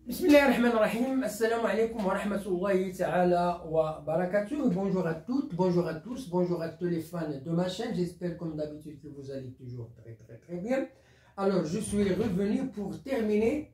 بسم الله الرحمن الرحيم. السلام عليكم ورحمة الله تعالى وبركاته. Bonjour à toutes, bonjour à tous, bonjour à tous les fans de ma chaîne. J'espère comme d'habitude que vous allez toujours très bien. Alors je suis revenu pour terminer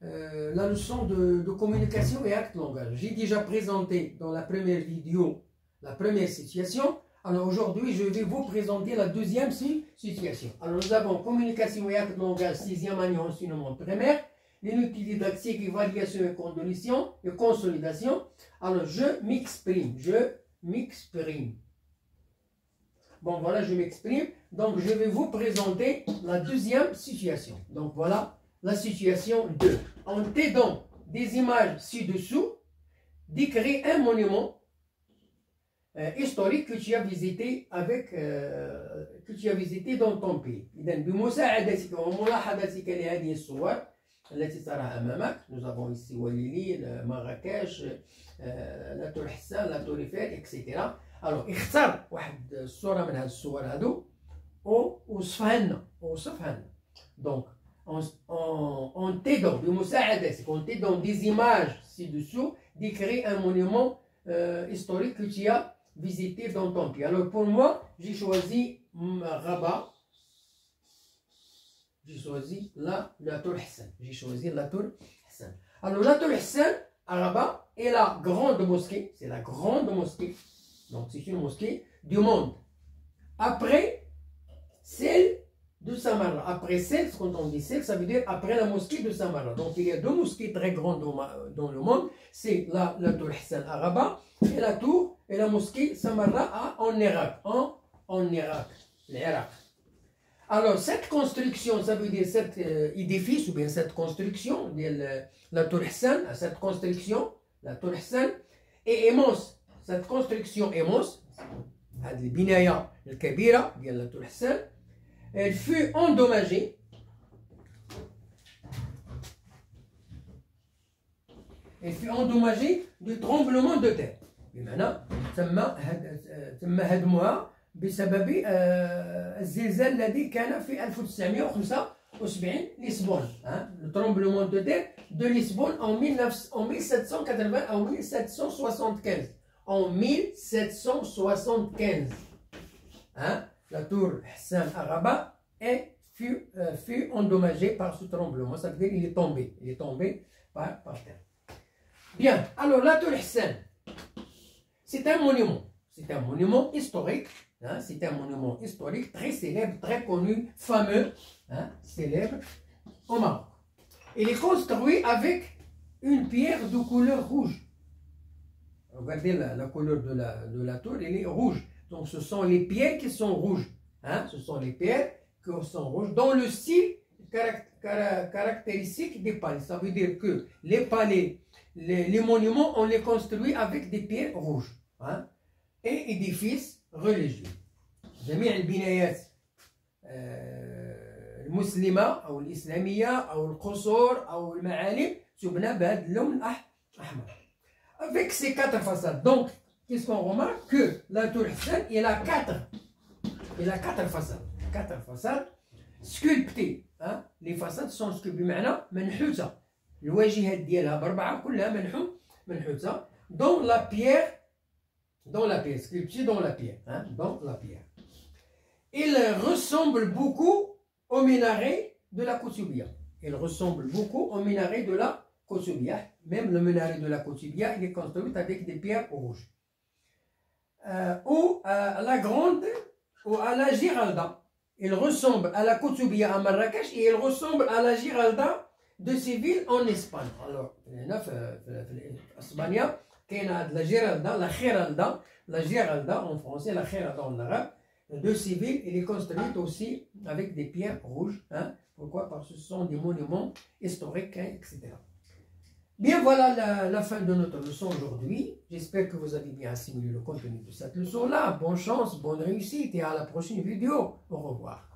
la leçon de communication et acte langage. J'ai déjà présenté dans la première vidéo la première situation. Alors aujourd'hui je vais vous présenter la deuxième situation. Alors nous avons communication et acte langage 6e année enseignement primaire. L'unité didactique, évaluation et consolidation. Alors, je m'exprime. Bon, voilà, je m'exprime. Donc, je vais vous présenter la deuxième situation. Donc, voilà la situation 2. En t'aidant des images ci-dessous, décrire un monument historique que tu as visité dans ton pays. بمساعدتك وملاحظتك لهذه الصور التي تراها أمامك. Nous avons ici وليلي، مراكش، لا تور حسان، لا تور إيفيل، إكسيتيرا. Alors اختار واحد الصورة من هاد الصور هادو ووصفها لنا. Donc en t'aidant بمساعدتك، en t'aidant des images ci-dessous, décrire un monument historique que tu as visité dans ton pays. Alors pour moi, j'ai choisi Rabat. J'ai choisi la Tour Hassan. Alors la Tour Hassan à Rabat est la grande mosquée. C'est la grande mosquée. Donc c'est une mosquée du monde. Après celle de Samarra. Après celle, quand on dit celle, ça veut dire après la mosquée de Samarra. Donc il y a deux mosquées très grandes dans le monde. C'est la Tour Hassan à Rabat et la mosquée Samarra en Irak. En Irak. L'Irak. Alors, cette construction, ça veut dire cet édifice ou bien cette construction, la Tour Hassan, cette construction, la Tour Hassan, est immense. Cette construction immense, البناية الكبيرة ديال la Tour Hassan, elle fut endommagée. Elle fut endommagée du tremblement de terre. بمعنى تم هدمها بسبب الزلزال الذي كان في 1975 لشبونة. Le tremblement de terre de Lisbonne en 1780 ou 1775. En 1775. La tour Hassan à Rabat fut endommagée par ce tremblement. Ça veut dire qu'il est tombé. Il est tombé par terre. Bien, alors la tour Hassan, c'est un monument. C'est un monument historique. C'est un monument historique très célèbre, très connu, fameux, célèbre au Maroc. Il est construit avec une pierre de couleur rouge. Regardez la couleur de la tour, elle est rouge. Donc ce sont les pierres qui sont rouges. Ce sont les pierres qui sont rouges dans le style caractéristique des palais. Ça veut dire que les palais, les monuments, on les construit avec des pierres rouges. Et édifices religieux. جميع البنايات المسلمة أو الإسلامية أو القصور أو المعالم تبنى بهذا اللون الأحمر. Avec ces quatre façades. Donc, qu'est-ce qu'on remarque? Que la Tour Hassan, elle a quatre façades. Quatre façades sculptées. Les façades sont sculptées بمعنى منحوتة. الواجهات ديالها بأربعة كلها منحوتة dans la pierre. Sculpté dans la pierre. Il ressemble beaucoup au minaret de la Koutoubia. Même le minaret de la Koutoubia, il est construit avec des pierres rouges. Ou à la grande, ou à la Giralda. Il ressemble à la Koutoubia à Marrakech et il ressemble à la Giralda de Séville en Espagne. Alors, Espagne, la Giralda en français, la Giralda en arabe, de Séville, elle est construite aussi avec des pierres rouges. Pourquoi? Parce que ce sont des monuments historiques, etc. Bien, voilà la fin de notre leçon aujourd'hui. J'espère que vous avez bien assimilé le contenu de cette leçon-là. Bonne chance, bonne réussite et à la prochaine vidéo. Au revoir.